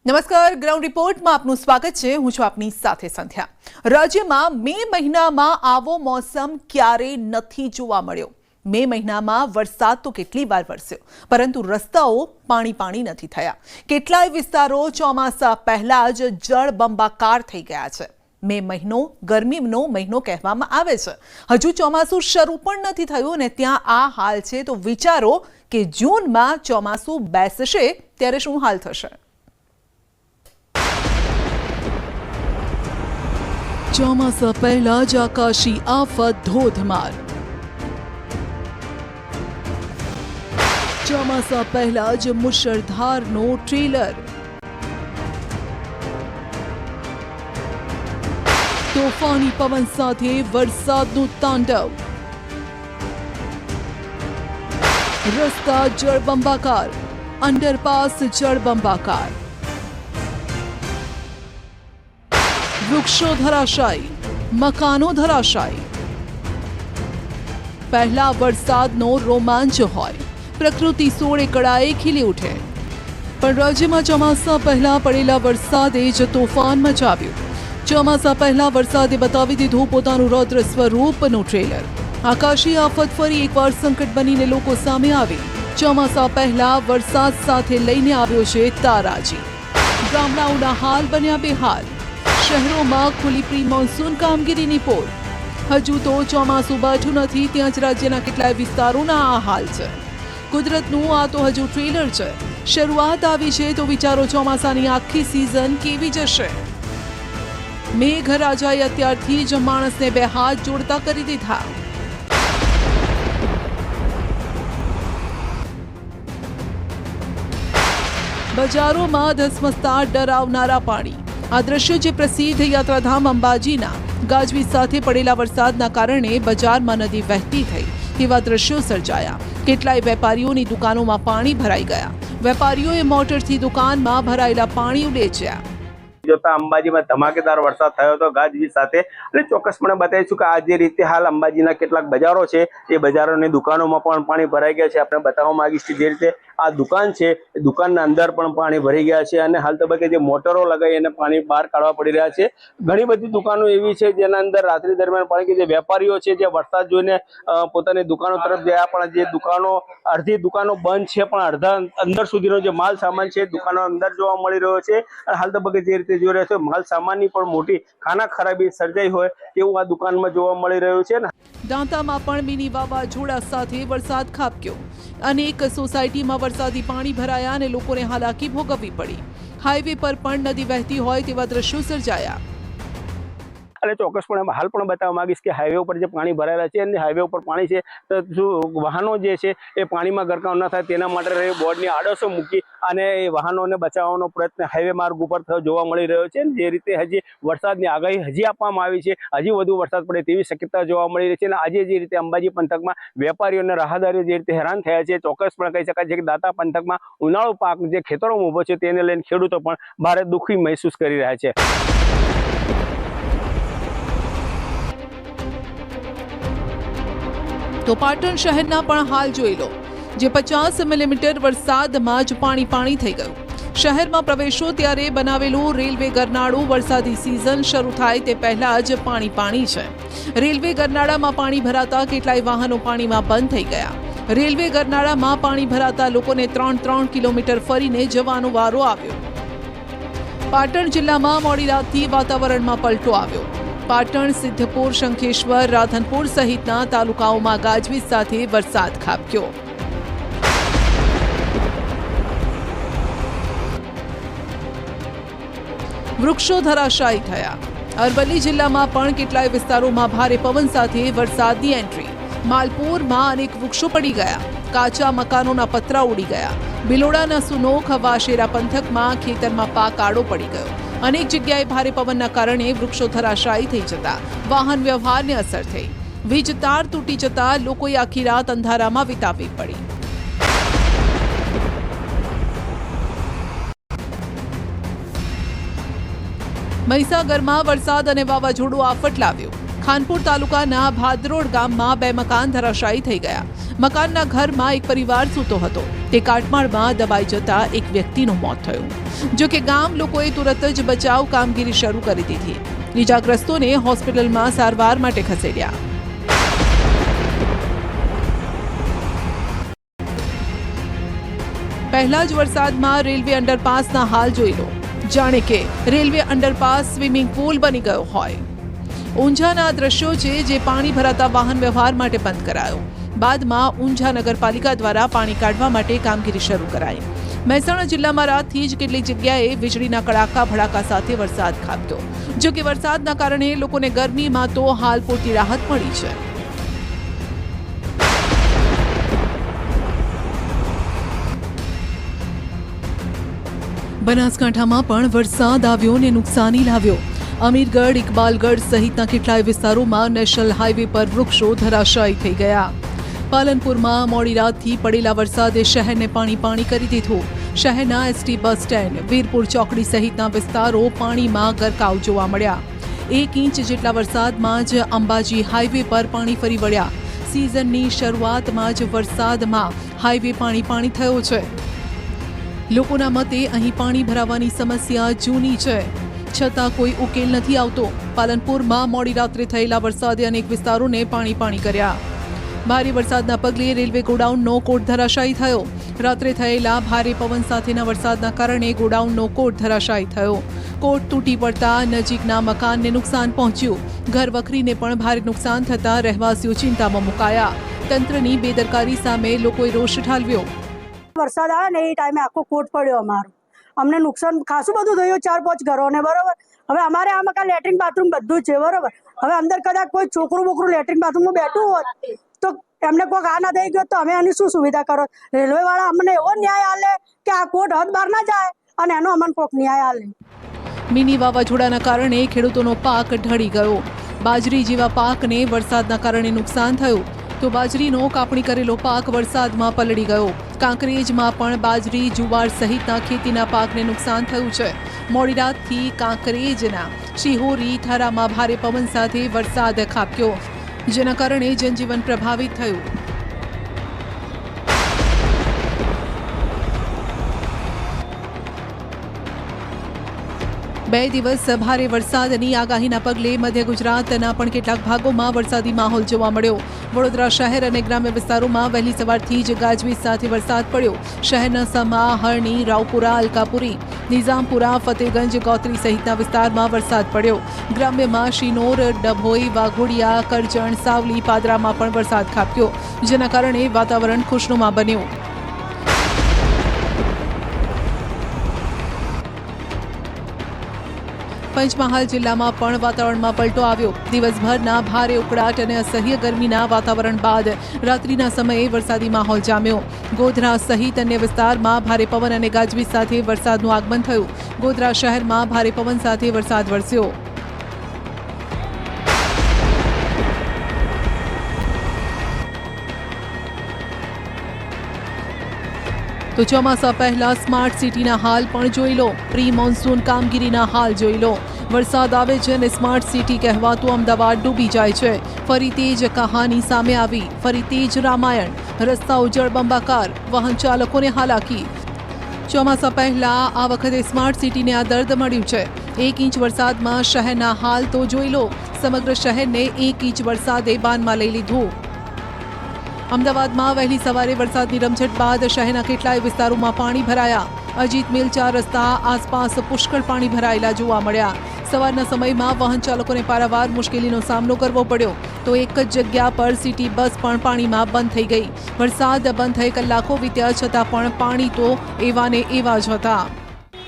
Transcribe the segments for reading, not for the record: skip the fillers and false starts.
નમસ્કાર, ગ્રાઉન્ડ રિપોર્ટમાં આપનું સ્વાગત છે। હું છું આપની સાથે સંધ્યા। રાજ્યમાં મે મહિનામાં આવો મોસમ ક્યારેય નથી જોવા મળ્યો। મે મહિનામાં વરસાદ તો કેટલી વાર વરસ્યો, પરંતુ રસ્તાઓ પાણી નથી થયા। કેટલાય વિસ્તારો ચોમાસા પહેલા જ જળબંબાકાર થઈ ગયા છે। મે મહિનો ગરમીનો મહિનો કહેવામાં આવે છે, હજુ ચોમાસું શરૂ પણ નથી થયું અને ત્યાં આ હાલ છે તો વિચારો કે જૂનમાં ચોમાસું બેસશે ત્યારે શું હાલ થશે। ચોમાસા પહેલા જ આકાશી આફત ધોધમાર। ચોમાસા પહેલા જ મુશળધારનો ટ્રેલર। તોફાની પવન સાથે વરસાદનું તાંડવ। રસ્તા જળબંબાકાર, અંડરપાસ જળબંબાકાર। વૃક્ષો ધરાશાયી, મકાનો ધરાશાયી। પહેલા વરસાદનો રોમાંચ હોય, પ્રકૃતિ સોળે કળાએ ખીલી ઉઠે, પણ રાજ્યમાં ચોમાસા પહેલા પડેલા વરસાદે જ તોફાન મચાવ્યું। ચોમાસા પહેલા વરસાદે બતાવી દીધું પોતાનું રૌદ્ર સ્વરૂપનું ટ્રેલર। આકાશી આફત ફરી એકવાર સંકટ બનીને લોકો સામે આવી। ચોમાસા પહેલા વરસાદ સાથે લઈને આવ્યો છે તારાજી। ગામડાઓના હાલ બન્યા બેહાલ। શહેરોમાં ખુલ્લી પ્રી મોન્સૂન કામગીરીની પોલ। હજુ તો ચોમાસું બેઠું નથી, ત્યાં જ રાજ્યના કેટલાય વિસ્તારોના આ હાલ છે। કુદરતનું આ તો હજુ ટ્રેલર છે। શરૂઆત આવી છે તો વિચારો ચોમાસાની આખી સિઝન કેવી જશે। મેઘરાજાએ અત્યારથી જ માણસને બે હાથ જોડતા કરી દીધા। બજારોમાં ધસમસતા ડરાવનારા પાણી। આ દ્રશ્યો જે પ્રસિદ્ધ યાત્રાધામ અંબાજીના ગાજવીજ સાથે પડેલા વરસાદના કારણે બજારમાં નદી વહેતી થઈ તેવા દ્રશ્યો સર્જાયા। કેટલાય વેપારીઓની દુકાનોમાં પાણી ભરાઈ ગયા। વેપારીઓએ મોટરથી દુકાનમાં ભરાયેલા પાણી ઉલેચ્યા। જોતા અંબાજીમાં ધમાકેદાર વરસાદ થયો હતો ગાજવીજ સાથે, અને ચોક્કસપણે બતાવીશું કે આ જે રીતે હાલ અંબાજીના કેટલાક બજારો છે એ બજારોની દુકાનોમાં પણ પાણી ભરાઈ ગયા છે। આપણે બતાવવા માંગીશ કે જે રીતે આ દુકાન છે એ દુકાનના અંદર પણ પાણી ભરાઈ ગયા છે, અને હાલ તબક્કે જે મોટરો લગાવી એને પાણી બહાર કાઢવા પડી રહ્યા છે। ઘણી બધી દુકાનો એવી છે જેના અંદર રાત્રિ દરમિયાન પાણી કે જે વેપારીઓ છે જે વરસાદ જોઈને પોતાની દુકાનો તરફ ગયા, પણ જે દુકાનો અડધી દુકાનો બંધ છે પણ અડધા અંદર સુધીનો જે માલ સામાન છે દુકાનો અંદર જોવા મળી રહ્યો છે। અને હાલ તબક્કે જે રીતે જોઈ રહ્યા છો માલ સામાનની પણ મોટી ખાના ખરાબી સર્જાઈ હોય તેવું આ દુકાનમાં જોવા મળી રહ્યું છે। દાંતામાં પણ મિની વાવાઝોડા સાથે વરસાદ ખાબક્યો। અનેક સોસાયટીમાં વરસાદી પાણી ભરાયા અને લોકોને હાલાકી ભોગવવી પડી। હાઈવે પર પણ નદી વહેતી હોય તેવા દ્રશ્યો સર્જાયા। અને ચોક્કસપણે હાલ પણ બતાવવા માંગીશ કે હાઈવે ઉપર જે પાણી ભરાયેલા છે અને હાઈવે ઉપર પાણી છે તો શું વાહનો જે છે એ પાણીમાં ગરકાવ ન થાય તેના માટે બોર્ડની આડશો મૂકી અને એ વાહનોને બચાવવાનો પ્રયત્ન હાઈવે માર્ગ ઉપર જોવા મળી રહ્યો છે। જે રીતે હજી વરસાદની આગાહી હજી આપવામાં આવી છે, હજી વધુ વરસાદ પડે તેવી શક્યતા જોવા મળી રહી છે। અને આજે જે રીતે અંબાજી પંથકમાં વેપારીઓ અને રાહદારીઓ જે રીતે હેરાન થયા છે, ચોક્કસપણે કહી શકાય છે કે દાંતા પંથકમાં ઉનાળુ પાક જે ખેતરોમાં ઊભો છે તેને લઈને ખેડૂતો પણ ભારે દુઃખી મહેસૂસ કરી રહ્યા છે। તો પાટણ શહેરના પણ હાલ જોઈ લો, જે 50 મિલીમીટર વરસાદમાં જ પાણી થઈ ગયું। શહેરમાં પ્રવેશો ત્યારે બનાવેલું રેલવે ગરનાળું વરસાદી સિઝન શરૂ થાય તે પહેલા જ પાણી છે। રેલવે ગરનાળામાં પાણી ભરાતા કેટલાય વાહનો પાણીમાં બંધ થઈ ગયા। રેલવે ગરનાળામાં પાણી ભરાતા લોકોને 3 કિલોમીટર ફરીને જવાનો વારો આવ્યો। પાટણ જિલ્લામાં મોડી રાતથી વાતાવરણમાં પલટો આવ્યો। પાટણ, સિદ્ધપુર, શંખેશ્વર, રાધનપુર સહિતના તાલુકાઓમાં ગાજવીજ સાથે વરસાદ ખાબક્યો। વૃક્ષો ધરાશાયી થયા। અરવલ્લી જિલ્લામાં પણ કેટલાય વિસ્તારોમાં ભારે પવન સાથે વરસાદની એન્ટ્રી। માલપુરમાં અનેક વૃક્ષો પડી ગયા। કાચા મકાનોના પતરા ઉડી ગયા। બિલોડાના સુનોખ, વાશેરા પંથકમાં ખેતરમાં પાક આડો પડી ગયો। અનેક જગ્યાએ ભારે પવનના કારણે વૃક્ષો ધરાશાયી થઈ જતા વાહન વ્યવહારને અસર થઈ। વીજ તાર તૂટી જતા લોકોએ આખી રાત અંધારામાં વિતાવવી પડી। મહીસાગરમાં વરસાદ અને વાવાઝોડું આફત લાવ્યું। ખાનપુર તાલુકાના ભાદરોડ ગામમાં 2 મકાન ધરાશાયી થઈ ગયા. મકાનના ઘરમાં એક પરિવાર સૂતો હતો. તે કાટમાળમાં દબાઈ જતા એક વ્યક્તિનું મોત થયું. જો કે ગામ લોકોએ તુરત જ બચાવ કામગીરી શરૂ કરી દીધી. ઇજાગ્રસ્તોને હોસ્પિટલમાં સારવાર માટે ખસેડ્યા. પહેલા જ વરસાદમાં રેલવે અંડરપાસના હાલ જોઈ લો. જાણે કે રેલવે અંડરપાસ સ્વિમિંગ પૂલ બની ગયો હોય. ઊંઝાના દ્રશ્યો છે જે પાણી ભરાતા વાહન વ્યવહાર માટે બંધ કરાયો. બાદમાં ઊંઝા નગરપાલિકા દ્વારા પાણી કાઢવા માટે કામગીરી શરૂ કરાઈ. મહેસાણા જિલ્લામાં રાતથી જ કેટલીક જગ્યાએ વીજળીના કડાકા ભડાકા સાથે વરસાદ ખાબક્યો. જો કે વરસાદના કારણે લોકોને ગરમીમાં તો હાલ પૂરતી રાહત મળી છે. બનાસકાંઠામાં પણ વરસાદ આવ્યો ને નુકસાની લાવ્યો. અમીરગઢ, ઇકબાલગઢ સહિતના કેટલાય વિસ્તારોમાં નેશનલ હાઈવે પર વૃક્ષો ધરાશાયી થઈ ગયા. પાલનપુરમાં મોડી રાતથી પડેલા વરસાદે શહેરને પાણી કરી દીધું. શહેરના એસટી બસ સ્ટેન્ડ, વીરપુર ચોકડી સહિતના વિસ્તારો પાણીમાં ગરકાવ જોવા મળ્યા. 1 ઇંચ જેટલા વરસાદમાં જ અંબાજી હાઈવે પર પાણી ફરી વળ્યા. સિઝનની શરૂઆતમાં જ વરસાદમાં હાઈવે પાણી થયો છે. લોકોના મતે અહીં પાણી ભરાવાની સમસ્યા જૂની છે, છતાં કોઈ ઉકેલ નથી આવતો. પાલનપુરમાં મોડી રાત્રે થયેલા વરસાદે અનેક વિસ્તારોને પાણી કર્યા. ભારે વરસાદના પગલે રેલવે ગોડાઉનનો કોટ ધરાશાયી થયો. રાત્રે થયેલા ભારે પવન સાથેના વરસાદના કારણે ગોડાઉનનો કોટ ધરાશાયી થયો. કોટ તૂટી પડતા નજીકના મકાનને નુકસાન પહોંચ્યું. ઘર વખરીને પણ ભારે નુકસાન થતા રહેવાસીઓ ચિંતામાં મુકાયા. તંત્રની બેદરકારી સામે લોકોએ રોષ ઠાલવ્યો. વરસાદ આવે ને એ ટાઈમે આખો કોટ પડ્યો અમારો. અમને નુકસાન ખાસું બધું થયું, 4-5 ઘરોને. બરોબર, હવે અમારે આ મકાન લેટ્રિન બાથરૂમ બધું જ છે. બરોબર, હવે અંદર કદાચ કોઈ છોકરું બોકરું લેટ્રિન બાથરૂમમાં બેઠું હોત તો એમને કોઈ આ ના થઈ ગયો તો અમે એની શું સુવિધા કરો? રેલવે વાળા અમને એવો ન્યાય આલે કે આ કોટ હદ બહાર ના જાય અને એનો અમને કોઈક ન્યાય આલે. મિની વાવાઝોડાના કારણે ખેડૂતોનો પાક ઢળી ગયો. બાજરી જેવા પાકને વરસાદના કારણે નુકસાન થયું તો બાજરીનો કાપણી કરેલો પાક વરસાદમાં પલળી ગયો. કાંકરેજમાં પણ બાજરી, જુવાર સહિતના ખેતીના પાકને નુકસાન થયું છે. મોડી રાતથી કાંકરેજના શિહોરી થરામાં ભારે પવન સાથે વરસાદ ખાબક્યો, જેના કારણે જનજીવન પ્રભાવિત થયું. બે દિવસ ભારે વરસાદની આગાહીના પગલે મધ્ય ગુજરાતના પણ કેટલાક ભાગોમાં વરસાદી માહોલ જોવા મળ્યો. વડોદરા શહેર અને ગ્રામ્ય વિસ્તારોમાં વહેલી સવારથી જ ગાજવીજ સાથે વરસાદ પડ્યો. શહેરના સમા, હરણી, રાવપુરા, અલકાપુરી, નિઝામપુરા, ફતેગંજ, ગોત્રી સહિતના વિસ્તારમાં વરસાદ પડ્યો. ગ્રામ્યમાં શિનોર, ડભોઈ, વાઘોડિયા, કરજણ, સાવલી, પાદરામાં પણ વરસાદ ખાબક્યો, જેના કારણે વાતાવરણ ખુશનુમા બન્યું. પંચમહાલ જિલ્લામાં પણ વાતાવરણમાં પલટો આવ્યો. દિવસભરના ભારે ઉકળાટ અને અસહ્ય ગરમીના વાતાવરણ બાદ રાત્રિના સમયે વરસાદી માહોલ જામ્યો. ગોધરા સહિત અન્ય વિસ્તારમાં ભારે પવન અને ગાજવીજ સાથે વરસાદનું આગમન થયું. ગોધરા શહેરમાં ભારે પવન સાથે વરસાદ વરસ્યો. તો ચોમાસા પહેલા સ્માર્ટ સિટીના હાલ પણ જોઈ લો. પ્રી મોન્સૂન કામગીરીના હાલ જોઈ લો. વરસાદ આવે છે અને સ્માર્ટ સિટી કહેવાતું અમદાવાદ ડૂબી જાય છે. ફરી તે જ કહાની સામે આવી, ફરી તે જ રામાયણ. રસ્તાઓ જળબંબાકાર, વાહન ચાલકોને હાલાકી. ચોમાસા પહેલા આ વખતે સ્માર્ટ સિટીને આ દર્દ મળ્યું છે. 1 ઇંચ વરસાદમાં શહેરના હાલ તો જોઈ લો. સમગ્ર શહેરને 1 ઇંચ વરસાદે બાનમાં લઈ લીધું. અમદાવાદમાં વહેલી સવારે વરસાદની રમઝટ બાદ શહેરના કેટલાય વિસ્તારોમાં પાણી ભરાયા. અજીત મિલ 4 રસ્તા આસપાસ પુષ્કળ પાણી ભરાયેલા જોવા મળ્યા. સવારના સમયમાં વાહન ચાલકોને પારાવાર મુશ્કેલીનો સામનો કરવો પડ્યો. તો એક જ જગ્યા પર સિટી બસ પણ પાણીમાં બંધ થઈ ગઈ. વરસાદ બંધ થઈ કલાકો વીત્યા છતાં પણ પાણી તો એવાને એવા જ હતા.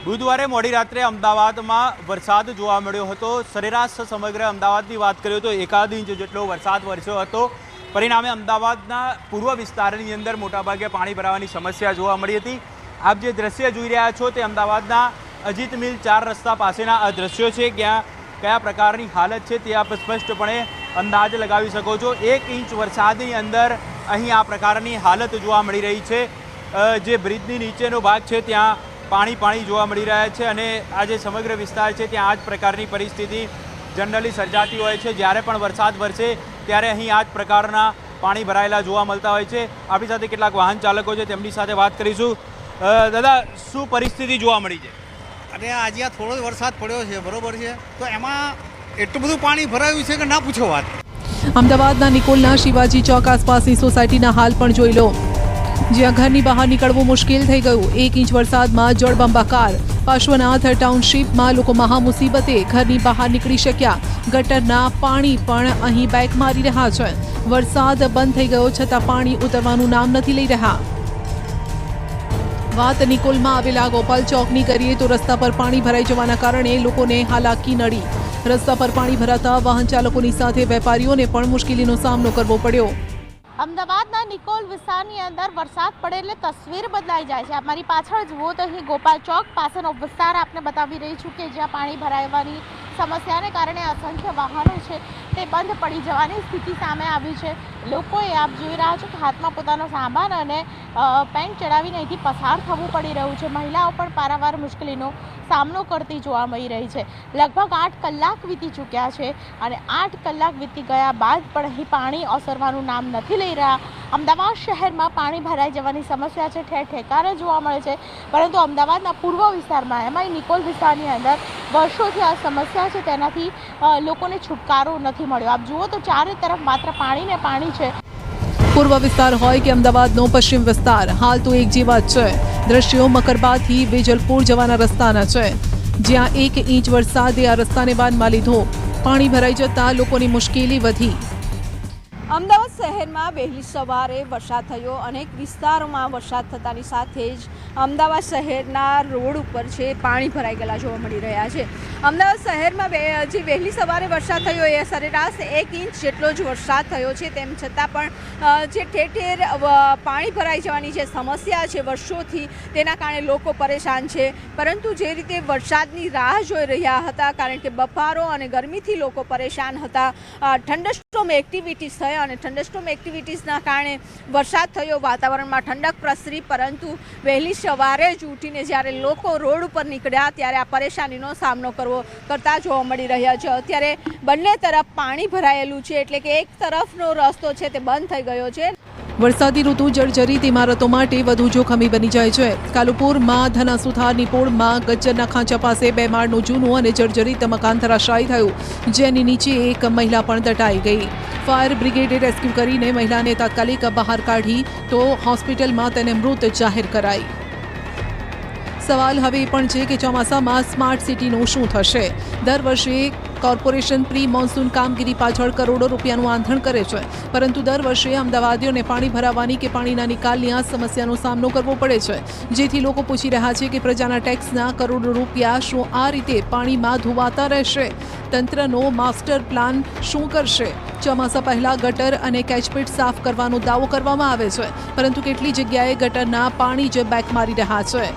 બુધવારે મોડી રાત્રે અમદાવાદમાં વરસાદ જોવા મળ્યો હતો. સરેરાશ સમગ્ર અમદાવાદની વાત કરીએ તો 1 ઇંચ જેટલો વરસાદ વરસ્યો હતો. પરિણામે અમદાવાદના પૂર્વ વિસ્તારની અંદર મોટાભાગે પાણી ભરાવાની સમસ્યા જોવા મળી હતી. આપ જે દ્રશ્ય જોઈ રહ્યા છો તે અમદાવાદના અજીત મિલ 4 રસ્તા પાસેના આ દ્રશ્યો છે. ક્યાં કયા પ્રકારની હાલત છે તે આપ સ્પષ્ટપણે અંદાજ લગાવી શકો છો. 1 ઇંચ વરસાદની અંદર અહીં આ પ્રકારની હાલત જોવા મળી રહી છે. જે બ્રિજની નીચેનો ભાગ છે ત્યાં પાણી જોવા મળી રહ્યા છે અને આ જે સમગ્ર વિસ્તાર છે ત્યાં આ જ પ્રકારની પરિસ્થિતિ જનરલી સર્જાતી હોય છે। જ્યારે પણ વરસાદ વરસે ત્યારે અહીં આ જ પ્રકારના પાણી ભરાયેલા જોવા મળતા હોય છે। આપણી સાથે કેટલાક વાહન ચાલકો છે, તેમની સાથે વાત કરીશું। દાદા, શું પરિસ્થિતિ જોવા મળી છે? અને આજે આ થોડો વરસાદ પડ્યો છે, બરોબર છે, તો એમાં એટલું બધું પાણી ભરાયું છે કે ના પૂછો વાત। અમદાવાદના નિકોલના શિવાજી ચોક આસપાસની સોસાયટીના હાલ પણ જોઈ લો, જ્યાં ઘરની બહાર નીકળવું મુશ્કેલ થઈ ગયું। 1 ઇંચ વરસાદમાં જળબંબાકાર। પાર્શ્વનાથ ટાઉનશીપમાં લોકો મહા મુસીબતે ઘરની બહાર નીકળી શક્યા। ગટરના પાણી પણ અહીં બેક મારી રહ્યા છે। વરસાદ બંધ થઈ ગયો છતાં પાણી ઉતરવાનું નામ નથી લઈ રહ્યા। વાત નિકોલમાં આવેલા ગોપાલ ચોકની કરીએ તો રસ્તા પર પાણી ભરાઈ જવાના કારણે લોકોને હાલાકી નડી। રસ્તા પર પાણી ભરાતા વાહન ચાલકોની સાથે વેપારીઓને પણ મુશ્કેલીનો સામનો કરવો પડ્યો। અમદાવાદના નિકોલ વિસ્તારની અંદર વરસાદ પડે એટલે તસવીર બદલાઈ જાય છે। મારી પાછળ જુઓ તો અહીં ગોપાલ ચોક પાસેનો વિસ્તાર આપને બતાવી રહી છું કે જ્યાં પાણી ભરાવાની સમસ્યાને કારણે અસંખ્ય વાહનો છે તે બંધ પડી જવાની સ્થિતિ સામે આવી છે। લોકોએ આપ જોઈ રહ્યા છો કે હાથમાં પોતાનો સામાન અને પેન્ટ ચડાવીને અહીંથી પસાર થવું પડી રહ્યું છે। મહિલાઓ પણ પારાવાર મુશ્કેલીનો સામનો કરતી જોવા મળી રહી છે। લગભગ 8 કલાક વીતી ચૂક્યા છે અને 8 કલાક વીતી ગયા બાદ પણ અહીં પાણી ઓસરવાનું નામ નથી લઈ રહ્યા। અમદાવાદ શહેરમાં પાણી ભરાઈ જવાની સમસ્યા છે, ઠેર ઠેકારે જોવા મળે છે, પરંતુ અમદાવાદના પૂર્વ વિસ્તારમાં એમાંય નિકોલ વિસ્તારની અંદર વર્ષોથી આ સમસ્યા છે, તેનાથી લોકોને છુટકારો નથી મળ્યો। આપ જુઓ તો ચારે તરફ માત્ર પાણી ને પાણી છે। પૂર્વ વિસ્તાર હોય કે અમદાવાદનો પશ્ચિમ વિસ્તાર, હાલ તો એક જેવા જ છે। દ્રશ્યો મકરબાથી વેજલપુર જવાના રસ્તાના છે, જ્યાં 1 ઇંચ વરસાદે આ રસ્તાને બાનમાં લીધો। પાણી ભરાઈ જતા લોકોની મુશ્કેલી વધી। અમદાવાદ શહેરમાં વહેલી સવારે વરસાદ થયો। અનેક વિસ્તારોમાં વરસાદ થતાની સાથે જ અમદાવાદ શહેરના રોડ ઉપર છે પાણી ભરાઈ ગયેલા જોવા મળી રહ્યા છે। અમદાવાદ શહેરમાં જે વહેલી સવારે વરસાદ થયો એ સરેરાશ 1 ઇંચ જેટલો જ વરસાદ થયો છે। તેમ છતાં પણ જે ઠેર ઠેર પાણી ભરાઈ જવાની જે સમસ્યા છે વર્ષોથી, તેના કારણે લોકો પરેશાન છે। પરંતુ જે રીતે વરસાદની રાહ જોઈ રહ્યા હતા, કારણ કે બફારો અને ગરમીથી લોકો પરેશાન હતા, થંડરસ્ટોર્મ એક્ટિવિટીઝ થયા અને થંડરસ્ટોર્મ એક્ટિવિટીઝના કારણે વરસાદ થયો, વાતાવરણમાં ઠંડક પ્રસરી, પરંતુ વહેલી સવારે જ ઉઠીને જ્યારે લોકો રોડ ઉપર નીકળ્યા ત્યારે આ પરેશાનીનો સામનો કરતા જોવા મળી રહ્યા છે। અત્યારે બંને તરફ પાણી ભરાયેલું છે, એટલે કે એક તરફનો રસ્તો છે તે બંધ થઈ ગયો છે। વરસાદી ઋતુ જર્જરિત ઇમારતો માટે વધુ જોખમી બની જાય છે। કાલુપુરમાં ધનાસુથારની પોળમાં ગજ્જરના ખાંચા પાસે 2 માળનું જૂનું અને જર્જરિત મકાન ધરાશાયી થયું, જેની નીચે એક મહિલા પણ દટાઈ ગઈ। ફાયર બ્રિગેડે રેસ્ક્યુ કરીને મહિલાને તાત્કાલિક બહાર કાઢી તો હોસ્પિટલમાં તેને મૃત જાહેર કરાઈ। સવાલ હવે એ પણ છે કે ચોમાસામાં સ્માર્ટ સિટીનું શું થશે? દર વર્ષે કોર્પોરેશન પ્રી મોન્સૂન કામગીરી પાછળ કરોડો રૂપિયાનું આંધણ કરે છે, પરંતુ દર વર્ષે અમદાવાદીઓને પાણી ભરાવાની કે પાણીના નિકાલની આ સમસ્યાનો સામનો કરવો પડે છે, જેથી લોકો પૂછી રહ્યા છે કે પ્રજાના ટેક્સના કરોડો રૂપિયા શું આ રીતે પાણીમાં ધોવાતા રહેશે? તંત્રનો માસ્ટર પ્લાન શું કરશે? ચોમાસા પહેલા ગટર અને કેચપીટ સાફ કરવાનો દાવો કરવામાં આવે છે, પરંતુ કેટલી જગ્યાએ ગટરના પાણી જ બેક મારી રહ્યા છે।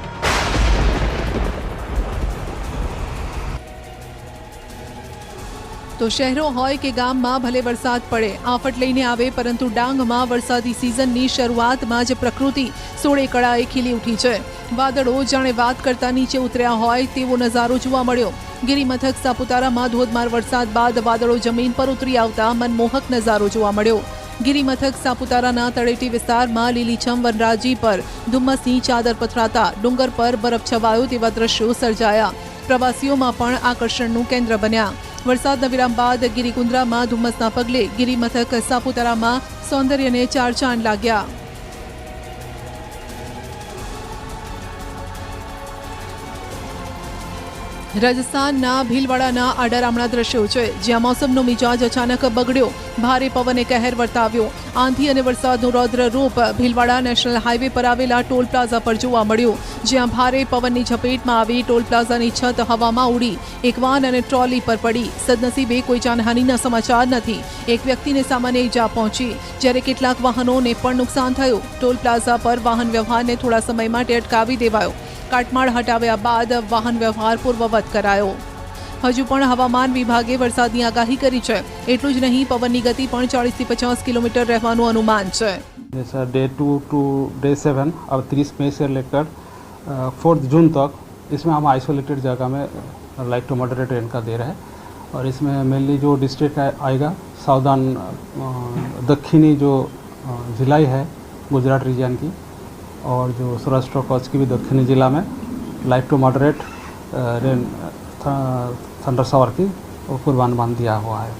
તો શહેરો હોય કે ગામમાં ભલે વરસાદ પડે, આફત લઈને આવે, પરંતુ ડાંગમાં વરસાદી સિઝનની શરૂઆતમાં જ પ્રકૃતિ સોળે કળાએ ખીલી ઉઠી છે। વાદળો જાણે વાત કરતા નીચે ઉતર્યા હોય તેવો નજારો જોવા મળ્યો। ગિરિમથક સાપુતારામાં ધોધમાર વરસાદ બાદ વાદળો જમીન પર ઉતરી આવતા મનમોહક નજારો જોવા મળ્યો। ગિરિમથક સાપુતારાના તળેટી વિસ્તારમાં લીલીછમ વનરાજી પર ધુમ્મસની ચાદર પથરાતા ડુંગર પર બરફ છવાયો તેવા દ્રશ્યો સર્જાયા। પ્રવાસીઓમાં પણ આકર્ષણનું કેન્દ્ર બન્યા। વરસાદના વિરામ બાદ ગિરિકુંદ્રામાં ધુમ્મસના પગલે ગિરિમથક સાપુતારામાં સૌંદર્યને 4 ચાંદ લાગ્યા। રાજસ્થાનના ભીલવાડાના આડારામણા દ્રશ્યો છે, જ્યાં મોસમનો મિજાજ અચાનક બગડ્યો। ભારે પવને કહેર વર્તાવ્યો। આંધી અને વરસાદનું રૌદ્ર રૂપ ભીલવાડા નેશનલ હાઈવે પર આવેલા ટોલ પ્લાઝા પર જોવા મળ્યું, જ્યાં ભારે પવનની ઝપેટમાં આવી ટોલ પ્લાઝાની છત હવામાં ઉડી એક વાન અને ટ્રોલી પર પડી। સદનસીબે કોઈ જાનહાનિના સમાચાર નથી। એક વ્યક્તિને સામાન્ય ઈજા પહોંચી, જ્યારે કેટલાક વાહનોને પણ નુકસાન થયું। ટોલ પ્લાઝા પર વાહન વ્યવહારને થોડા સમય માટે અટકાવી દેવાયો। કાટમાળ હટાવ્યા બાદ વાહન વ્યવહાર પૂર્વવત કરાયો। હજુ પણ હવામાન વિભાગે વરસાદની આગાહી કરી છે। એટલું જ નહીં, પવનની ગતિ પણ 40 થી 50 કિલોમીટર રહેવાનું अनुमान છે। जैसा डे 2 टू डे 7 और 30 मई से लेकर 4 जून तक इसमें हम आइसोलेटेड जगह में लाइट टू मॉडरेट रेन का दे रहे हैं। और इसमें मेनली जो डिस्ट्रिक्ट आएगा साउदर्न दक्षिणी जो ज़िला है गुजरात रीजन की, और जो सौराष्ट्र कच्छ की भी दक्षिणी ज़िला में light to moderate rain thunder shower की पूर्वानुमान दिया हुआ है।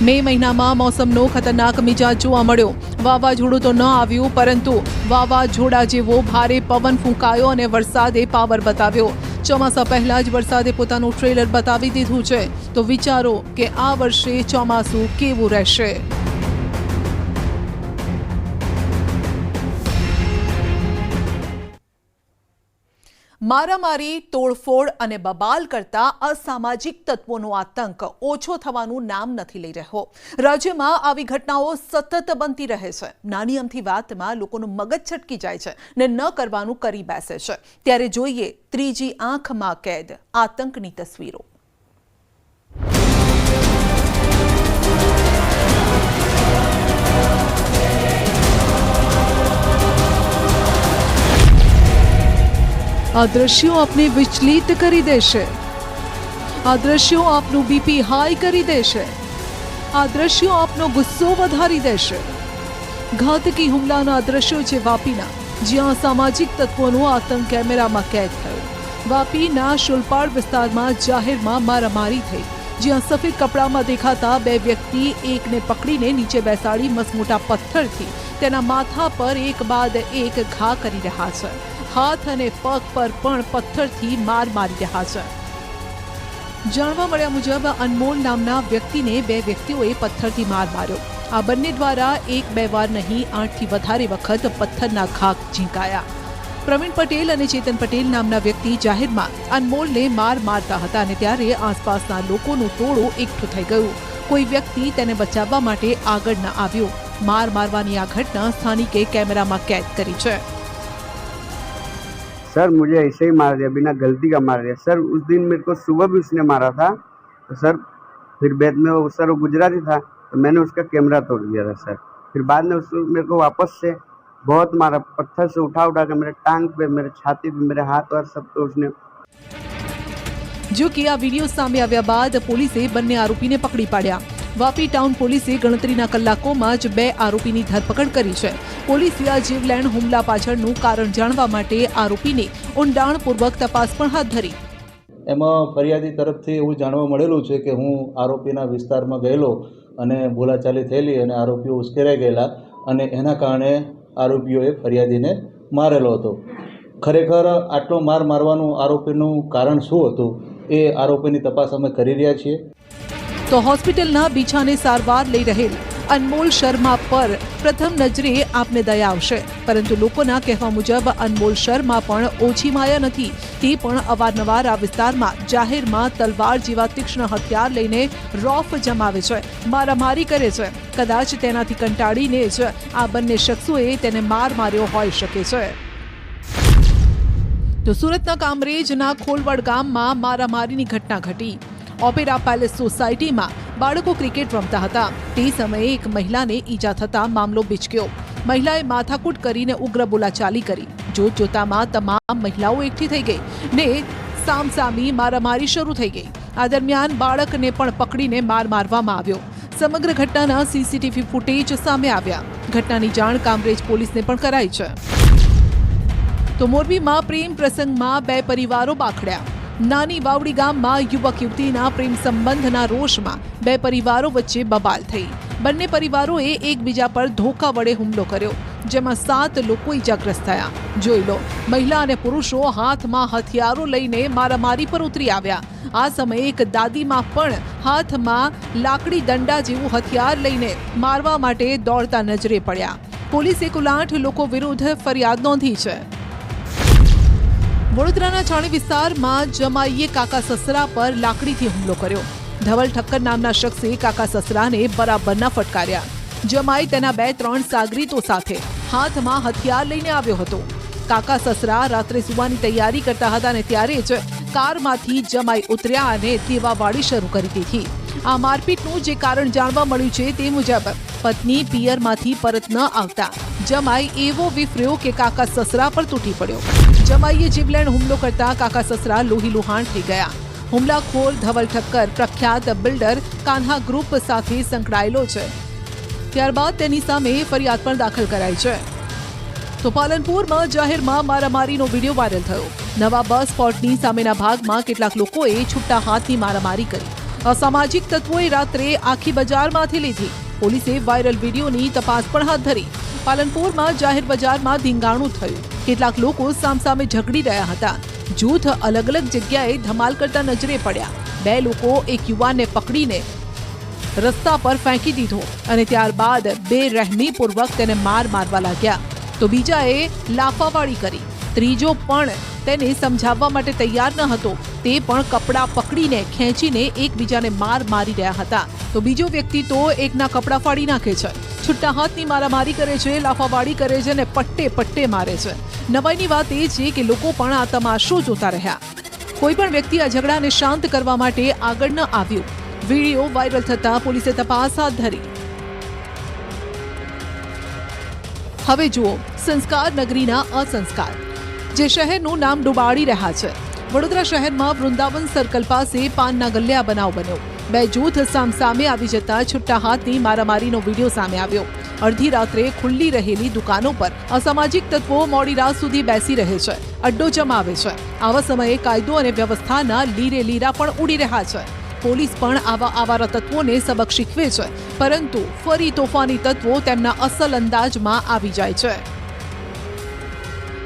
મે મહિનામાં મોસમનો ખતરનાક મિજાજ જોવા મળ્યો। વાવાઝોડું તો ન આવ્યું, પરંતુ વાવાઝોડા જેવો ભારે પવન ફૂંકાયો અને વરસાદે પાવર બતાવ્યો। ચોમાસા પહેલા જ વરસાદે પોતાનું ટ્રેલર બતાવી દીધું છે, તો વિચારો કે આ વર્ષે ચોમાસું કેવું રહેશે। મારામારી, તોડફોડ અને બબાલ કરતા અસામાજિક તત્વોનો આતંક ઓછો થવાનું નામ નથી લઈ રહ્યો। રાજ્યમાં આવી ઘટનાઓ સતત બનતી રહે છે। નાની અમથી વાતમાં લોકોનું મગજ છટકી જાય છે ને ન કરવાનું કરી બેસે છે। ત્યારે જોઈએ ત્રીજી આંખમાં કેદ આતંકની તસવીરો। આ દ્રશ્યો આપને વિચલિત કરી દેશે। આ દ્રશ્યો આપનું બીપી હાઈ કરી દેશે। આ દ્રશ્યો આપનો ગુસ્સો વધારી દેશે। ઘાતકી હુમલાના દ્રશ્યો છે વાપીના, જ્યાં સામાજિક તત્વોનો આતંક કેમેરામાં કેદ થયો। વાપીના શુલપાડ વિસ્તારમાં જાહેરમાં મારામારી થઈ, જ્યાં સફેદ કપડામાં દેખાતા બે વ્યક્તિ એકને પકડીને નીચે બેસાડી મસમોટા પથ્થરથી તેના માથા પર એક બાદ એક ઘા કરી રહ્યા છે। હાથ અને પગ પર પણ પથ્થરથી માર મારી રહ્યા છે। જાણવા મળ્યા મુજબ અનમોલ નામના વ્યક્તિને બે વ્યક્તિઓએ પથ્થરથી માર માર્યો। આ બંને દ્વારા એક બે વાર નહીં 8થી વધારે વખત પથ્થરના ઘા ઝીંકાયા। પ્રવીણ પટેલ અને ચેતન પટેલ નામના વ્યક્તિ જાહેરમાં અનમોલને માર મારતા હતા અને ત્યારે આસપાસના લોકોનું ટોળું એકઠું થઈ ગયું। કોઈ વ્યક્તિ તેને બચાવવા માટે આગળ ન આવ્યો। માર મારવાની આ ઘટના સ્થાનિકે कैमराમાં कैद करी છે। सर मुझे ऐसे ही मार दिया, बिना गलती का मार दिया सर। उस दिन मेरे को सुबह भी उसने मारा था, तो सर फिर बाद में वो गुजराती था, तो मैंने उसका कैमरा तोड़ दिया था सर। फिर बाद में उसको मेरे को वापस से बहुत मारा, पत्थर से उठा उठा कर मेरे टांग पे, मेरे छाती पे, मेरे हाथ और सब पे उसने। जो कि आ वीडियो सामे આવ્યા બાદ પોલીસે બંને આરોપીને પકડી પાડ્યા। વાપી ટાઉન પોલીસે ગણતરીના કલાકોમાં જ બે આરોપીની ધરપકડ કરી છે। પોલીસે આ જીવલેણ હુમલા પાછળનું કારણ જાણવા માટે આરોપીની ઊંડાણપૂર્વક તપાસ પણ હાથ ધરી। એમાં ફરિયાદી તરફથી એવું જાણવા મળેલું છે કે હું આરોપીના વિસ્તારમાં ગયેલો અને બોલાચાલી થયેલી અને આરોપીઓ ઉશ્કેરાઈ ગયેલા અને એના કારણે આરોપીઓએ ફરિયાદીને મારેલો હતો। ખરેખર આટલો માર મારવાનું આરોપીનું કારણ શું હતું એ આરોપીની તપાસ અમે કરી રહ્યા છીએ। તો હોસ્પિટલના બીછાને સારવાર લઈ રહેલ અનમોલ શર્મા પર પ્રથમ નજરે આપને દયા આવશે, પરંતુ લોકોના કહેવા મુજબ અનમોલ શર્મા પણ ઓછી માયા નથી। તે પણ અવારનવાર આ વિસ્તારમાં જાહેરમાં તલવાર જેવા તીક્ષ્ણ હથિયાર લઈને રોફ જમાવે છે, મારામારી કરે છે। કદાચ તેનાથી કંટાળીને જ આ બંને શખ્સોએ તેને માર માર્યો હોઈ શકે છે। તો સુરતના કામરેજના ખોલવડ ગામમાં મારામારીની ઘટના ઘટી। ઓપેરા પેલેસ સોસાયટીમાં બાળકો ક્રિકેટ રમતા હતા। તે સમયે એક મહિલાને ઈજા થતા મામલો બીચક્યો। મહિલાએ માથાકૂટ કરીને ઉગ્ર બોલાચાલી કરી। જોતજોતામાં તમામ મહિલાઓ એકઠી થઈ ગઈ ને સામસામી મારામારી શરૂ થઈ ગઈ। આ દરમિયાન બાળકને પણ પકડીને માર મારવામાં આવ્યો। સમગ્ર ઘટનાના સીસીટીવી ફૂટેજ સામે આવ્યા। ઘટનાની જાણ કામરેજ પોલીસને પણ કરાઈ છે। તો મોરબીમાં પ્રેમ પ્રસંગમાં બે પરિવારો બાખડ્યા। નાની વાવડી ગામમાં યુવક યુવતીના પ્રેમ સંબંધના રોષમાં બે પરિવારો વચ્ચે બબાલ થઈ। બંને પરિવારોએ એકબીજા પર ધોકા વડે હુમલો કર્યો, જેમાં 7 લોકો ઇજાગ્રસ્ત થયા। જોઈ લો, મહિલા અને પુરુષો હાથમાં હથિયારો લઈને મારામારી પર ઉતરી આવ્યા। આ સમયે એક દાદીમાં પણ હાથમાં લાકડી દંડા જેવું હથિયાર લઈને મારવા માટે દોડતા નજરે પડ્યા। પોલીસે કુલ 8 લોકો વિરુદ્ધ ફરિયાદ નોંધી છે। વડોદરાના છાણી વિસ્તારમાં જમાઈએ કાકા સસરા પર લાકડીથી હુમલો કર્યો। ધવલ ઠક્કર નામના શખ્સે કાકા સસરાને બરાબરના ફટકાર્યા। જમાઈ તેના 2-3 સાગરીતો સાથે હાથમાં હથિયાર લઈને આવ્યો હતો। કાકા સસરા રાત્રે સુવાની તૈયારી કરતા હતા અને ત્યારે જ કારમાંથી જમાઈ ઉતર્યા અને દેવાવાળી શરૂ કરી દીધી। આ મારપીટનું જે કારણ જાણવા મળ્યું છે તે મુજબ પત્ની પિયરમાંથી પરત ન આવતા જમાઈ એવો વિફર્યો કે કાકા સસરા પર તૂટી પડ્યો। જમાઈએ જીવલેણ હુમલો કરતા કાકા સસરા લોહીલુહાણ થઈ ગયા। હુમલાખોર ધવલ ઠક્કર પ્રખ્યાત બિલ્ડર કાન્હા ગ્રુપ સાથે સંકળાયેલો છે. ત્યારબાદ તેની સામે ફરિયાદ પણ દાખલ કરાઈ છે. તો પાલનપુરમાં જાહેરમાં મારામારીનો વિડીયો વાયરલ થયો. નવા બસ સ્પોટની સામેના ભાગમાં કેટલાક લોકોએ છૂટા હાથની મારામારી કરી. અસામાજિક તત્વોએ રાત્રે આખી બજારમાંથી લીધી. પોલીસે વાયરલ વિડીયોની તપાસ પણ હાથ ધરી. પાલનપુરમાં જાહેર બજારમાં ધીંગાણું થયું. કેટલાક લોકો સામસામે ઝઘડી રહ્યા હતા. જૂથ અલગ અલગ જગ્યાએ ધમાલ કરતા નજરે પડ્યા. 2 લોકો એક યુવાનને પકડીને રસ્તા પર ફેંકી દીધો અને ત્યારબાદ બેરહેમીપૂર્વક તેને મારવા લાગ્યા. તો બીજાએ લાફાવાળી કરી. ત્રીજો પણ તેને સમજાવવા માટે તૈયાર ન હતો. તે પણ કપડાં પકડીને ખેંચીને એકબીજાને મારી રહ્યા હતા. તો બીજો વ્યક્તિ તો એકના કપડાં ફાડી નાખે છે, છૂટા હાથની મારામારી કરે છે, લાફાવાળી કરે છે અને પટ્ટે મારે છે. નવાઈની વાત એ છે કે લોકો પણ આ તમાશો જોતા રહ્યા. કોઈ પણ વ્યક્તિ આ ઝઘડાને શાંત કરવા માટે આગળ ન આવ્યું. વિડીયો વાયરલ થતા પોલીસે તપાસ હાથ ધરી. હવે જુઓ સંસ્કાર નગરીના અસંસ્કાર, જે શહેરનું નામ ડુબાડી રહ્યા છે. વડોદરા શહેરમાં વૃંદાવન સર્કલ પાસે પાનના ગલ્લા બનાવ બન્યો. 2 જૂથ સામસામે આવી જતા છૂટા હાથની મારામારીનો વિડીયો સામે આવ્યો. અડધી રાત્રે ખુલ્લી રહેલી દુકાનો પર અસામાજિક તત્વો મોડી રાત સુધી બેસી રહે છે, અડ્ડો જમાવે છે. આવા સમયે કાયદો અને વ્યવસ્થાના લીરા પણ ઉડી રહ્યા છે. પોલીસ પણ આવા આવારા તત્વોને સબક શીખવે છે, પરંતુ ફરી તોફાની તત્વો તેમના અસલ અંદાજમાં આવી જાય છે.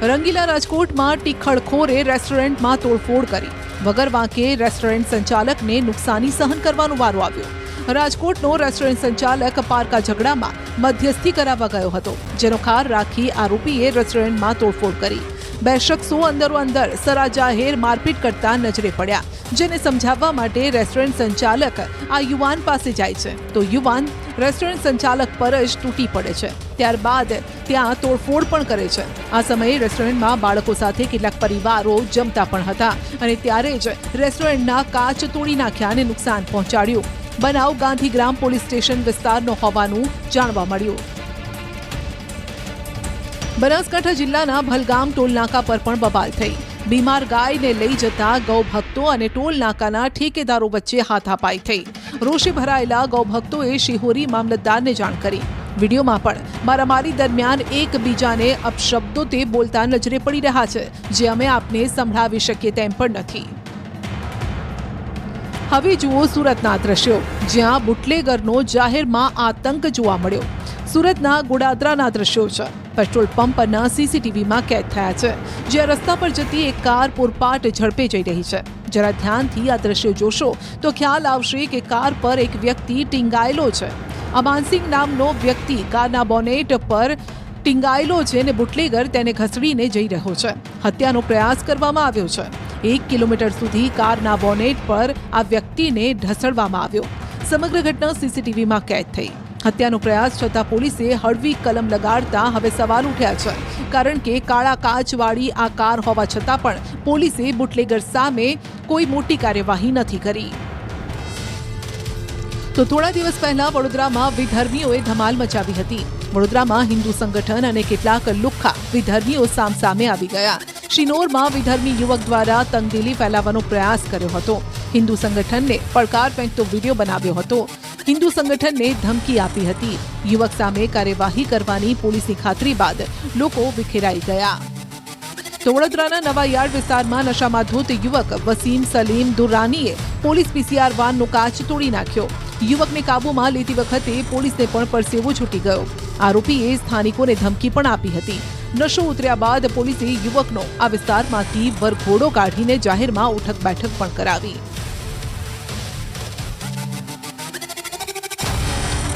રંગીલા રાજકોટમાં ટીખળખોરે રેસ્ટોરન્ટમાં તોડફોડ કરી. વગર વાંકે રેસ્ટોરન્ટ સંચાલકને નુકસાની સહન કરવાનો વારો આવ્યો. રાજકોટનો રેસ્ટોરન્ટ સંચાલક પારકા ઝઘડામાં મધ્યસ્થી કરાવવા ગયો હતો, જેનો ખાર રાખી આરોપીએ રેસ્ટોરન્ટમાં તોડફોડ કરી. 2 શખ્સો અંદરોઅંદર સરાજાહેર મારપીટ કરતા નજરે પડ્યા, જેને સમજાવવા માટે રેસ્ટોરન્ટ સંચાલક આ યુવાન પાસે જાય છે, તો યુવાન રેસ્ટોરન્ટ સંચાલક પર જ તૂટી પડે છે. ત્યારબાદ ત્યાં તોડફોડ પણ કરે છે. આ સમયે રેસ્ટોરન્ટમાં બાળકો સાથે કેટલાક પરિવારો જમતા પણ હતા અને ત્યારે જ રેસ્ટોરન્ટના કાચ તોડી નાખ્યા અને નુકસાન પહોંચાડ્યું. બનાવ ગાંધીગ્રામ પોલીસ સ્ટેશન વિસ્તારનો હોવાનું જાણવા મળ્યું. બનાસકાંઠા જિલ્લાના ભલગામ ટોલનાકા પર પણ બબાલ થઈ. બીમાર ગાયને લઈ જતા ગૌભક્તો અને ટોલનાકાના ઠેકેદારો વચ્ચે હાથાપાઈ થઈ. રોષે ભરાયેલા ગૌભક્તોએ શિહોરી મામલતદારને જાણ કરી. વિડીયોમાં પણ મારામારી દરમિયાન એકબીજાને અપશબ્દોથી બોલતા નજરે પડી રહ્યા છે, જે અમે આપને સંભળાવી શકીએ તેમ પણ નથી. હવે જુઓ સુરતના દ્રશ્યો, જ્યાં બુટલેગરનો જાહેરમાં આતંક જોવા મળ્યો. સુરતના ગોડાદરાના દ્રશ્યો છે. પેટ્રોલ પંપ પરના સીસીટીવીમાં કેદ થયા છે, જ્યાં રસ્તા પર જતી એક કાર પૂરપાટ ઝડપે જઈ રહી છે. જરા ધ્યાનથી આ દ્રશ્યો જોશો તો ખ્યાલ આવશે કે કાર પર એક વ્યક્તિ ટીંગાયેલો છે. અમાનસિંહ નામનો વ્યક્તિ કારના બોનેટ પર ટીંગાયેલો છે અને બુટલેગર તેને ઘસડીને જઈ રહ્યો છે. હત્યાનો પ્રયાસ કરવામાં આવ્યો છે. 1 કિલોમીટર સુધી કારના બોનેટ પર આ વ્યક્તિને ઢસડવામાં આવ્યો. સમગ્ર ઘટના સીસીટીવીમાં કેદ થઈ. હત્યાનો પ્રયાસ છતાં પોલીસે હળવી કલમ લગાડતા હવે સવાલ ઉઠ્યા છે, કારણ કે કાળા કાચવાળી આ કાર હોવા છતાં પણ પોલીસે બુટલેગર સામે કોઈ મોટી કાર્યવાહી નથી કરી. તો થોડા દિવસ પહેલા વડોદરામાં વિધર્મીઓએ ધમાલ મચાવી હતી. વડોદરામાં હિન્દુ સંગઠન અને કેટલાક લુખ્ખા વિધર્મીઓ સામસામે આવી ગયા. શિનોરમાં વિધર્મી યુવક દ્વારા તંગદિલી ફેલાવવાનો પ્રયાસ કર્યો હતો. હિન્દુ સંગઠનને પડકાર ફેંકતો વિડીયો બનાવ્યો હતો. હિન્દુ સંગઠનને ધમકી આપી હતી. યુવક સામે કાર્યવાહી કરવાની પોલીસની ખાતરી બાદ લોકો વિખેરાઈ ગયા. તો વડોદરાના નવા યાર્ડ વિસ્તારમાં નશામાં ધૂત યુવક વસીમ સલીમ દુરાનીએ પોલીસ પીસીઆર વાનનો કાચ તોડી નાખ્યો. યુવકને કાબૂમાં લેતી વખતે પોલીસને પણ પરસેવો છૂટી ગયો. આરોપીએ સ્થાનિકોને ધમકી પણ આપી હતી. નશો ઉતર્યા બાદ પોલીસે યુવકનો આ વિસ્તારમાંથી વરઘોડો કાઢીને જાહેરમાં ઉઠક બેઠક પણ કરાવી.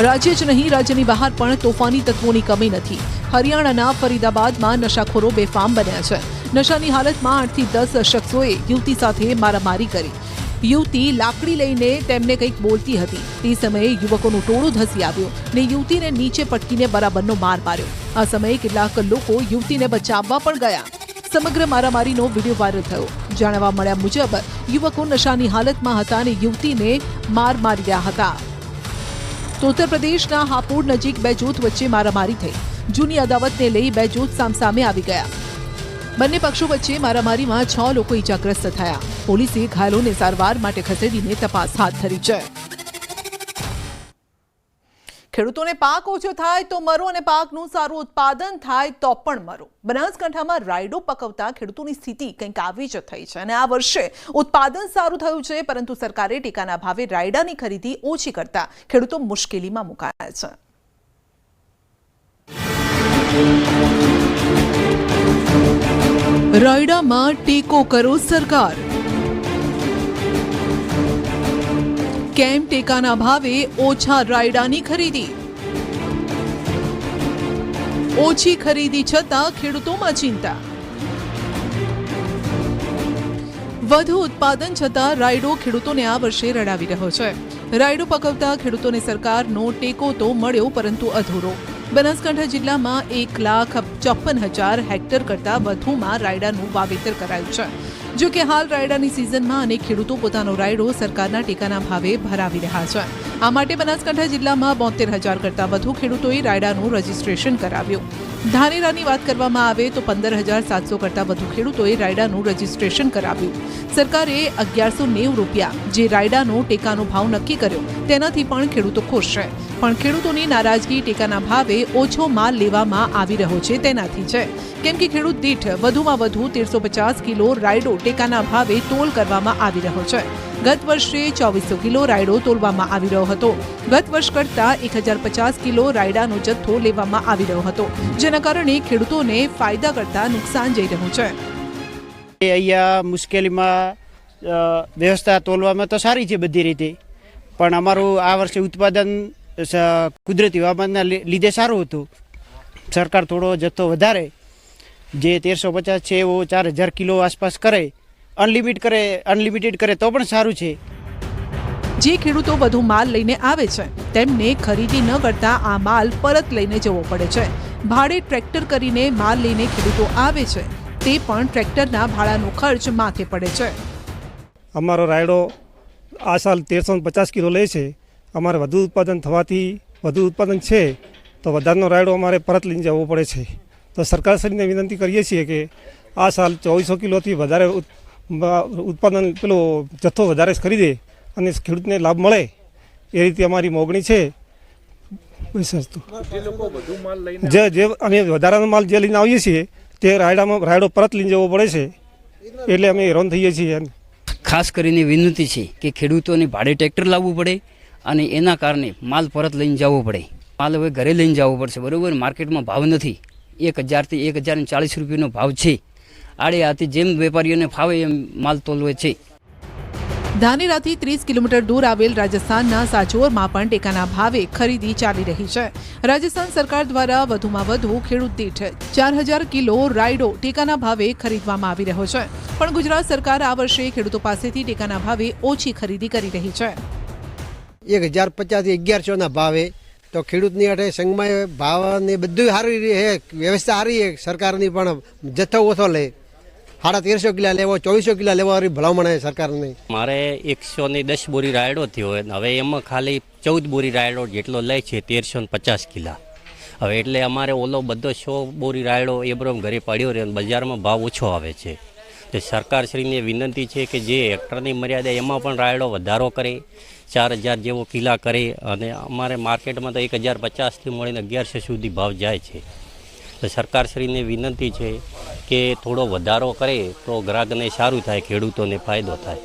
રાજ્ય જ નહીં, રાજ્યની બહાર પણ તોફાની તત્વોની કમી નથી. હરિયાણાના ફરીદાબાદમાં નશાખોરો બેફામ બન્યા છે. નશાની હાલતમાં 8 થી 10 શખ્સોએ યુવતી સાથે મારામારી કરી. યુવતી લાકડી લઈને તેમને કંઈક બોલતી હતી. તે સમયે યુવકોનું ટોળું ધસી આવ્યું ને યુવતીને નીચે પટકીને બરાબરનો માર માર્યો. આ સમયે કેટલાક લોકો યુવતીને બચાવવા પણ ગયા. સમગ્ર મારામારીનો વિડીયો વાયરલ થયો. જાણવા મળ્યા મુજબ યુવકો નશાની હાલતમાં હતા અને યુવતીને મારી રહ્યા હતા. તો ઉત્તર પ્રદેશના હાપુડ નજીક 2 જૂથ વચ્ચે મારામારી થઈ. જૂની અદાવતને લઈ 2 જૂથ સામસામે આવી ગયા. બંને પક્ષો વચ્ચે મારામારીમાં 6 લોકો ઈજાગ્રસ્ત થયા. પોલીસે ઘાયલોને સારવાર માટે ખસેડીને તપાસ હાથ ધરી છે. ખેડૂતોને પાક ઓછો થાય તો મરો અને પાકનું સારું ઉત્પાદન થાય તો પણ મરો. બનાસકાંઠામાં રાયડો પકવતા ખેડૂતોની સ્થિતિ કંઈક આવી જ થઈ છે અને આ વર્ષે ઉત્પાદન સારું થયું છે, પરંતુ સરકારે ટેકાના ભાવે રાયડાની ખરીદી ઓછી કરતા ખેડૂતો મુશ્કેલીમાં મુકાયા છે. રાયડામાં ટેકો કરો સરકાર. કેમ ટેકાના ભાવે ઓછા રાયડાની ખરીદી? ઓછી ખરીદી છતાં ખેડૂતોમાં ચિંતા. વધુ ઉત્પાદન છતાં રાયડો ખેડૂતોને આ વર્ષે રડાવી રહ્યો છે. રાયડો પકવતા ખેડૂતોને સરકારનો ટેકો તો મળ્યો, પરંતુ અધૂરો. બનાસકાંઠા જિલ્લામાં 1,54,000 હેક્ટર કરતાં વધુમાં રાયડાનું વાવેતર કરાયું છે. જો કે હાલ રાયડાની સિઝનમાં અનેક ખેડૂતો પોતાનો રાયડો સરકારના ટેકાના ભાવે ભરાવી રહ્યા છે. આ માટે બનાસકાંઠા જિલ્લામાં 72,000 કરતાં વધુ ખેડૂતોએ રાયડાનું રજીસ્ટ્રેશન કરાવ્યું. ધાનેરાની વાત કરવામાં આવે તો 15,700 કરતાં વધુ ખેડૂતોએ રાયડાનું રજીસ્ટ્રેશન કરાવ્યું. સરકારે ₹1190 જે રાયડાનો ટેકાનો ભાવ નક્કી કર્યો, તેનાથી પણ ખેડૂતો ખુશ છે. પણ ખેડૂતોની નારાજગી ટેકાના ભાવે ઓછો માલ લેવામાં આવી રહ્યો છે તેનાથી છે. કેમ કે ખેડૂત દીઠ વધુમાં વધુ 1350 કિલો રાયડો ટેકાના ભાવે તોલ કરવામાં આવી રહ્યો છે. ગત વર્ષે 2400 કિલો રાયડો તોલવામાં આવી રહ્યો હતો. ગત વર્ષ કરતાં 1050 કિલો રાયડાનો જથ્થો લેવામાં આવી રહ્યો હતો, જેના કારણે ખેડૂતોને ફાયદા કરતાં નુકસાન જઈ રહ્યું છે. અહીંયા મુશ્કેલીમાં વ્યવસ્થા તોલવામાં તો સારી છે બધી રીતે, પણ અમારું આ વર્ષે ઉત્પાદન કુદરતી હવામાનના લીધે સારું હતું. સરકાર થોડો જથ્થો વધારે, જે 1350 છે એવો 4000 કિલો આસપાસ કરે, અનલિમિટેડ કરે તો પણ સારું છે. જે ખેડૂતો વધુ માલ લઈને આવે છે તેમને ખરીદી ન કરતા આ માલ પરત લઈને જવો પડે છે. ભાડે ટ્રેક્ટર કરીને માલ લઈને ખેડૂતો આવે છે, તે પણ ટ્રેક્ટરના ભાડાનો ખર્ચ માથે પડે છે. અમારો રાયડો આ સાલ 1350 કિલો લે છે. અમારે વધુ ઉત્પાદન થવાથી વધુ ઉત્પાદન છે તો વધારાનો રાયડો અમારે પરત લઈને જવો પડે છે. તો સરકારશ્રીને વિનંતી કરીએ છીએ કે આ સાલ 2400 કિલોથી વધારે ઉત્પાદન પેલો જથ્થો વધારે ખરીદે અને ખેડૂતને લાભ મળે એ રીતે અમારી માગણી છે. જે અમે વધારાનો માલ જે લઈને આવીએ છીએ તે રાયડો પરત લઈને જવો પડે છે, એટલે અમે હેરાન થઈએ છીએ. ખાસ કરીને વિનંતી છે કે ખેડૂતોને ભાડે ટ્રેક્ટર લાવવું પડે અને એના કારણે માલ પરત લઈને જવો પડે. માલ હવે ઘરે લઈને જવો પડશે, બરાબર. માર્કેટમાં ભાવ નથી. 1000 થી 1040 રૂપિયાનો ભાવ છે. આડે હાથે જેમ વેપારીઓને ફાવે એમ માલ તોલવે છે. ધાનેરાથી 30 કિલોમીટર દૂર આવેલ રાજસ્થાનના સાચોરમાં પણ ટેકાના ભાવે ખરીદી ચાલી રહી છે. રાજસ્થાન સરકાર દ્વારા વધુમાં વધુ ખેડૂત દીઠ 4000 કિલો રાયડો ટેકાના ભાવે ખરીદવામાં આવી રહ્યો છે. પણ ગુજરાત સરકાર આ વર્ષે ખેડૂતો પાસેથી ટેકાના ભાવે ઓછી ખરીદી કરી રહી છે. 1050 થી 1100 ભાવે તો ખેડૂતની અટે સંઘમાં ભાવ ને બધું સારી છે, વ્યવસ્થા સારી છે સરકારની, પણ જથ્થો ઓછો લે. 1350 કિલા લેવો, 2400 કિલા લેવો ભલામણ સરકારની. મારે 110 બોરી રાયડો થયો હોય, હવે એમાં ખાલી 14 બોરી રાયડો જેટલો લે છે 1350 કિલા. હવે એટલે અમારે ઓલો બધો 100 બોરી રાયડો એબરોમ ઘરે પડ્યો રહે, બજારમાં ભાવ ઓછો આવે છે. તો સરકારશ્રીને વિનંતી છે કે જે હેક્ટરની મર્યાદા એમાં પણ રાયડો વધારો કરે, 4000 જેવો કિલા કરે, અને અમારે માર્કેટમાં તો 1050થી મળીને 1100 સુધી ભાવ જાય છે. તો સરકારશ્રીને વિનંતી છે કે થોડો વધારો કરે તો ગ્રાહકને સારું થાય, ખેડૂતોને ફાયદો થાય.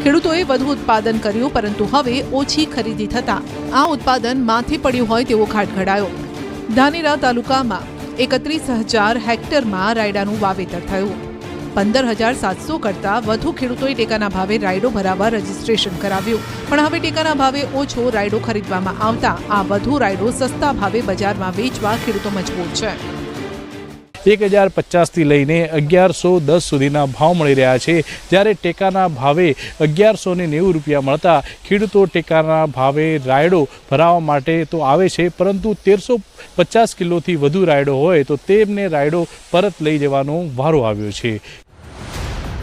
ખેડૂતોએ વધુ ઉત્પાદન કર્યું, પરંતુ હવે ઓછી ખરીદી થતાં આ ઉત્પાદન માથે પડ્યું હોય તેવો ખટખડાયો. ધાનેરા તાલુકામાં 31,000 હેક્ટરમાં રાયડાનું વાવેતર થયું. 15,700 કરતાં વધુ ખેડૂતોએ ટેકાના ભાવે રાયડો ભરાવવા રજીસ્ટ્રેશન કરાવ્યું. પણ હવે ટેકાના ભાવે ઓછો રાયડો ખરીદવામાં આવતા આ વધુ રાયડો સસ્તા ભાવે બજારમાં વેચવા ખેડૂતો મજબૂર છે. 1050થી લઈને 1110 સુધીના ભાવ મળી રહ્યા છે. જ્યારે ટેકાના ભાવે 1190 રૂપિયા મળતા ખેડૂતો ટેકાના ભાવે રાયડો ભરાવવા માટે તો આવે છે, પરંતુ 1350 કિલોથી વધુ રાયડો હોય તો તેમને રાયડો પરત લઈ જવાનો વારો આવ્યો છે.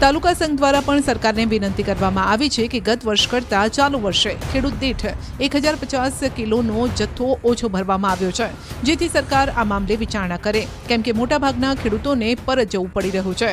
તાલુકા સંઘ દ્વારા પણ સરકારને વિનંતી કરવામાં આવી છે કે ગત વર્ષ કરતાં ચાલુ વર્ષે ખેડૂત દીઠ 1050 કિલોનો જથ્થો ઓછો ભરવામાં આવ્યો છે, જેથી સરકાર આ મામલે વિચારણા કરે, કેમ કે મોટાભાગના ખેડૂતોને પરત જવું પડી રહ્યું છે.